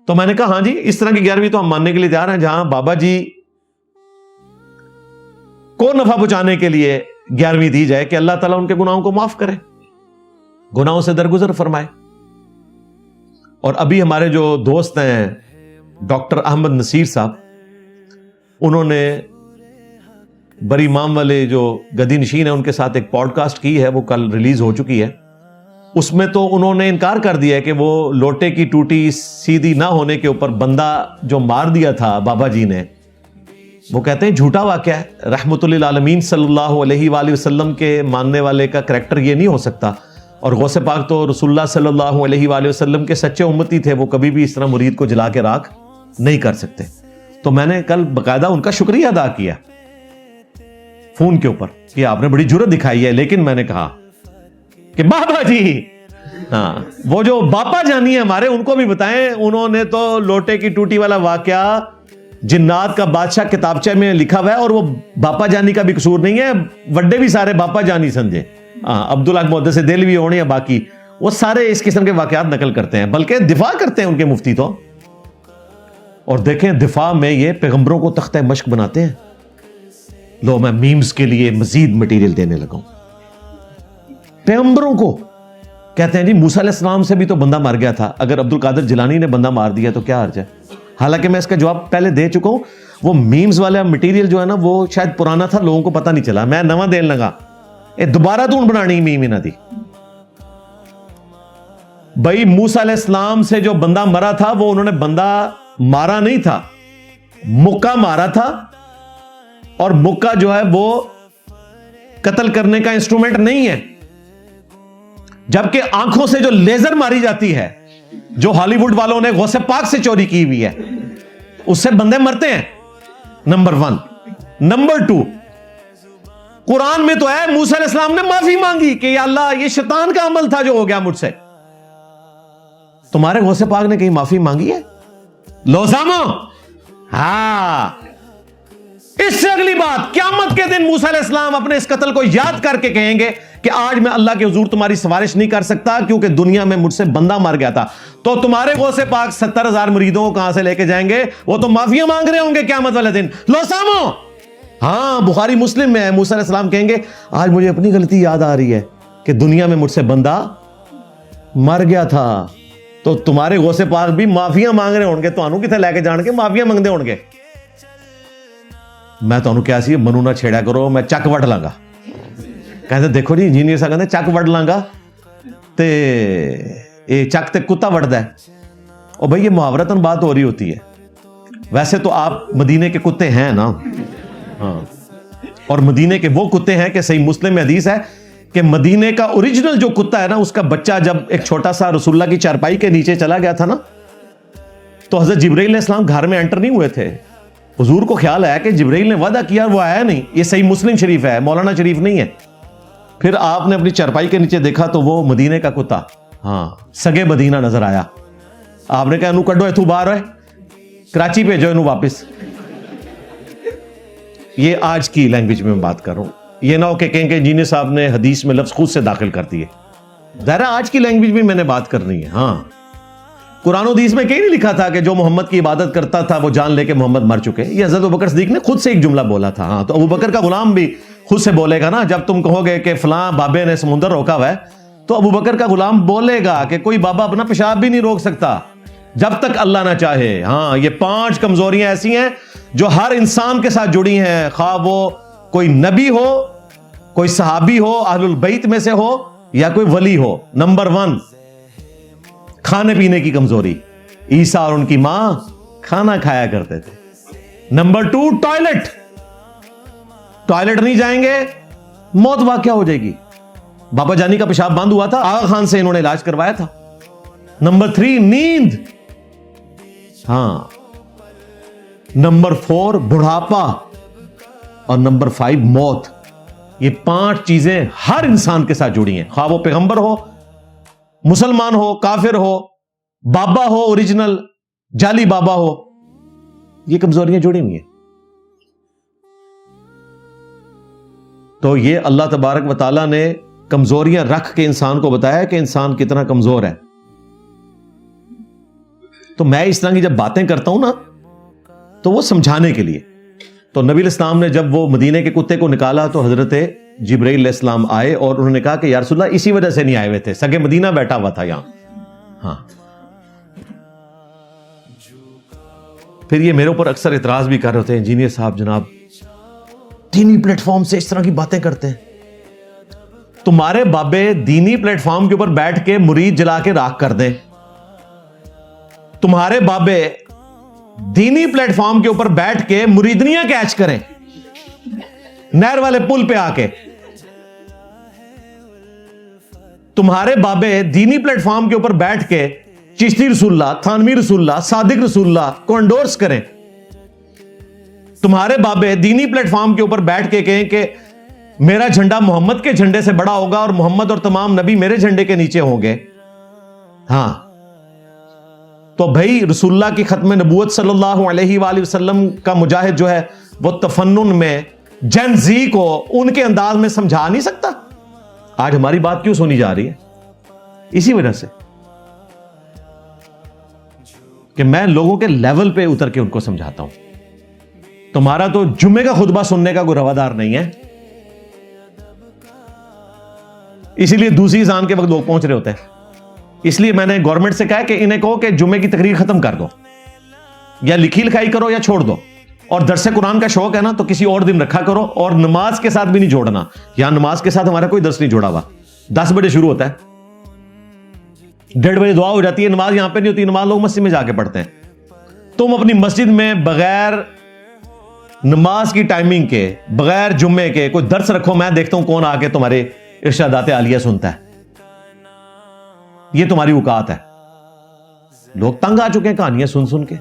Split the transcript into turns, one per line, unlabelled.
تو میں نے کہا ہاں جی اس طرح کی 11ویں تو ہم ماننے کے لیے تیار ہیں جہاں بابا جی کو نفع پہنچانے کے لیے 11ویں دی جائے کہ اللہ تعالیٰ ان کے گناہوں کو معاف کرے, گناہوں سے درگزر فرمائے. اور ابھی ہمارے جو دوست ہیں ڈاکٹر احمد نصیر صاحب, انہوں نے بری امام والے جو گدی نشین ہیں ان کے ساتھ ایک پوڈ کاسٹ کی ہے, وہ کل ریلیز ہو چکی ہے. اس میں تو انہوں نے انکار کر دیا ہے کہ وہ لوٹے کی ٹوٹی سیدھی نہ ہونے کے اوپر بندہ جو مار دیا تھا بابا جی نے, وہ کہتے ہیں جھوٹا واقعہ ہے. رحمت للعالمین صلی اللہ علیہ وآلہ وسلم کے ماننے والے کا کریکٹر یہ نہیں ہو سکتا, اور غوث پاک تو رسول اللہ صلی اللہ علیہ وآلہ وسلم کے سچے امتی تھے, وہ کبھی بھی اس طرح مرید کو جلا کے راکھ نہیں کر سکتے. تو میں نے کل باقاعدہ ان کا شکریہ ادا کیا فون کے اوپر کہ آپ نے بڑی جرأت دکھائی ہے, لیکن میں نے کہا کہ بابا جی, ہاں وہ جو باپا جانی ہے ہمارے, ان کو بھی بتائیں. انہوں نے تو لوٹے کی ٹوٹی والا واقعہ جنات کا بادشاہ کتابچے میں لکھا ہوا ہے, اور وہ باپا جانی کا بھی قصور نہیں ہے, وڈے بھی سارے باپا جانی سمجھے. عبداللہ محدث سے دہلوی ہونے یا باقی, وہ سارے اس قسم کے واقعات نقل کرتے ہیں, بلکہ دفاع کرتے ہیں ان کے مفتی تو. اور دیکھیں دفاع میں یہ پیغمبروں کو تختہ مشق بناتے ہیں. لو میں میمز کے لیے مزید مٹیریل دینے لگا ہوں. پیغمبروں کو کہتے ہیں جی موسیٰ علیہ السلام سے بھی تو بندہ مر گیا تھا, اگر عبد القادر جیلانی نے بندہ مار دیا تو کیا حرج ہے؟ حالانکہ میں اس کا جواب پہلے دے چکا ہوں. وہ میمز والا مٹیریل جو ہے نا وہ شاید پرانا تھا, لوگوں کو پتہ نہیں چلا, میں نواں دین لگا. اے دوبارہ تو بنانی میم نہ دی بھائی. موسیٰ علیہ السلام سے جو بندہ مرا تھا وہ انہوں نے بندہ مارا نہیں تھا, مکہ مارا تھا, اور مکہ جو ہے وہ قتل کرنے کا انسٹرومنٹ نہیں ہے. جبکہ آنکھوں سے جو لیزر ماری جاتی ہے, جو ہالی ووڈ والوں نے غوث پاک سے چوری کی ہوئی ہے, اس سے بندے مرتے ہیں. نمبر 1. نمبر 2, قرآن میں تو ہے موسیٰ علیہ السلام نے معافی مانگی کہ یا اللہ یہ شیطان کا عمل تھا جو ہو گیا مجھ سے. تمہارے غوث پاک نے کہیں معافی مانگی ہے؟ لوزامو. ہاں, اس سے اگلی بات, قیامت کے دن موسیٰ علیہ السلام اپنے اس قتل کو یاد کر کے کہیں گے کہ آج میں اللہ کے حضور تمہاری سفارش نہیں کر سکتا کیونکہ دنیا میں مجھ سے بندہ مر گیا تھا. تو تمہارے غوث پاک 70,000 مریدوں کو کہاں سے لے کے جائیں گے؟ وہ تو معافیاں مانگ رہے ہوں گے قیامت والے دن. لوسامو. ہاں, بخاری مسلم میں ہے, موسیٰ علیہ السلام کہیں گے آج مجھے اپنی غلطی یاد آ رہی ہے کہ دنیا میں مجھ سے بندہ مر گیا تھا. تو تمہارے غوث پاک بھی معافیاں مانگ رہے ہوں گے, تو انہوں کتنے لے کے جان کے معافیاں مانگتے ہوں گے. میں تو انہوں کیا سی منو نہ چھیڑا کرو, میں چک وڈ لانگا. کہتے دیکھو جی انجینئر صاحب کہتے چک وڈ لانگا تے اے چک تے کتا وڈدا ہے. اور بھائی یہ محاورتاً بات ہو رہی ہوتی ہے, ویسے تو آپ مدینے کے کتے ہیں نا. ہاں, اور مدینے کے وہ کتے ہیں کہ صحیح مسلم میں حدیث ہے کہ مدینے کا اوریجنل جو کتا ہے نا, اس کا بچہ جب ایک چھوٹا سا رسول اللہ کی چارپائی کے نیچے چلا گیا تھا نا, تو حضرت جبرائیل علیہ السلام گھر میں انٹر نہیں ہوئے تھے. حضور کو خیال ہے کہ جبرائیل نے وعدہ کیا, وہ آیا نہیں. یہ صحیح مسلم شریف ہے, مولانا شریف نہیں ہے. پھر آپ نے اپنی چارپائی کے نیچے دیکھا تو وہ مدینے کا کتا, ہاں سگے مدینہ نظر آیا. آپ نے کہا انو کڈو ایتھو باہر ہے, کراچی بھیجو انو واپس. یہ آج کی لینگویج میں بات کر رہا ہوں, یہ نہ ہو کہ کہیں کہ انجینئر صاحب نے حدیث میں لفظ خود سے داخل کر دیے. ظاہر آج کی لینگویج میں نے بات کرنی ہے. ہاں, قرآن و حدیث میں کہیں نہیں لکھا تھا کہ جو محمد کی عبادت کرتا تھا وہ جان لے کے محمد مر چکے. یہ حضرت ابوبکر صدیق نے خود سے ایک جملہ بولا تھا. ہاں, تو ابوبکر کا غلام بھی خود سے بولے گا نا. جب تم کہو گے کہ فلاں بابے نے سمندر روکا ہوا ہے, تو ابوبکر کا غلام بولے گا کہ کوئی بابا اپنا پیشاب بھی نہیں روک سکتا جب تک اللہ نہ چاہے. ہاں, یہ 5 کمزوریاں ایسی ہیں جو ہر انسان کے ساتھ جڑی ہیں, خواہ وہ کوئی نبی ہو, کوئی صحابی ہو, اہل البیت میں سے ہو, یا کوئی ولی ہو. نمبر 1, کھانے پینے کی کمزوری. عیسیٰ اور ان کی ماں کھانا کھایا کرتے تھے. نمبر 2, ٹوائلٹ نہیں جائیں گے موت واقع ہو جائے گی. بابا جانی کا پیشاب بند ہوا تھا, آغا خان سے انہوں نے علاج کروایا تھا. نمبر 3, نیند. ہاں. نمبر 4, بڑھاپا. اور نمبر 5, موت. یہ 5 چیزیں ہر انسان کے ساتھ جڑی ہیں, خواہ وہ پیغمبر ہو, مسلمان ہو, کافر ہو, بابا ہو اوریجنل, جعلی بابا ہو. یہ کمزوریاں جڑی ہوئی ہیں. تو یہ اللہ تبارک و تعالیٰ نے کمزوریاں رکھ کے انسان کو بتایا کہ انسان کتنا کمزور ہے. تو میں اس طرح کی جب باتیں کرتا ہوں نا تو وہ سمجھانے کے لیے. تو نبی علیہ السلام نے جب وہ مدینے کے کتے کو نکالا تو حضرت جبرائیل علیہ السلام آئے اور انہوں نے کہا کہ یا رسول اللہ اسی وجہ سے نہیں آئے ہوئے تھے, سگے مدینہ بیٹھا ہوا تھا یہاں. ہاں, پھر یہ میرے اوپر اکثر اعتراض بھی کر رہے ہوتے ہیں, انجینئر صاحب جناب دینی پلیٹ فارم سے اس طرح کی باتیں کرتے ہیں. تمہارے بابے دینی پلیٹ فارم کے اوپر بیٹھ کے مرید جلا کے راکھ کر دیں, تمہارے بابے دینی پلیٹ فارم کے اوپر بیٹھ کے مریدنیاں کیچ کریں نہر والے پل پہ آ کے, تمہارے بابے دینی پلیٹ فارم کے اوپر بیٹھ کے چشتی رسول اللہ, تھانوی رسول اللہ, صادق رسول اللہ کو انڈورس کریں, تمہارے بابے دینی پلیٹ فارم کے اوپر بیٹھ کے کہیں کہ میرا جھنڈا محمد کے جھنڈے سے بڑا ہوگا اور محمد اور تمام نبی میرے جھنڈے کے نیچے ہوں گے. ہاں, تو بھائی رسول اللہ کی ختم نبوت صلی اللہ علیہ وآلہ وسلم کا مجاہد جو ہے وہ تفنن میں جن زی کو ان کے انداز میں سمجھا نہیں سکتا. آج ہماری بات کیوں سنی جا رہی ہے؟ اسی وجہ سے کہ میں لوگوں کے لیول پہ اتر کے ان کو سمجھاتا ہوں. تمہارا تو جمعے کا خطبہ سننے کا کوئی روادار نہیں ہے, اسی لیے دوسری اذان کے وقت لوگ پہنچ رہے ہوتے ہیں. اس لیے میں نے گورنمنٹ سے کہا کہ انہیں کہو کہ جمعے کی تقریر ختم کر دو, یا لکھی لکھائی کرو یا چھوڑ دو, اور درس قرآن کا شوق ہے نا تو کسی اور دن رکھا کرو, اور نماز کے ساتھ بھی نہیں جوڑنا. یہاں نماز کے ساتھ ہمارا کوئی درس نہیں جوڑا ہوا. 10 بجے شروع ہوتا ہے, 1:30 بجے دعا ہو جاتی ہے, نماز یہاں پہ نہیں ہوتی, نماز لوگ مسجد میں جا کے پڑھتے ہیں. تم اپنی مسجد میں بغیر نماز کی ٹائمنگ کے, بغیر جمعے کے کوئی درس رکھو, میں دیکھتا ہوں کون آ کے تمہارے ارشادات عالیہ سنتا ہے. یہ تمہاری اوقات ہے. لوگ تنگ آ چکے ہیں کہانیاں سن سن کے.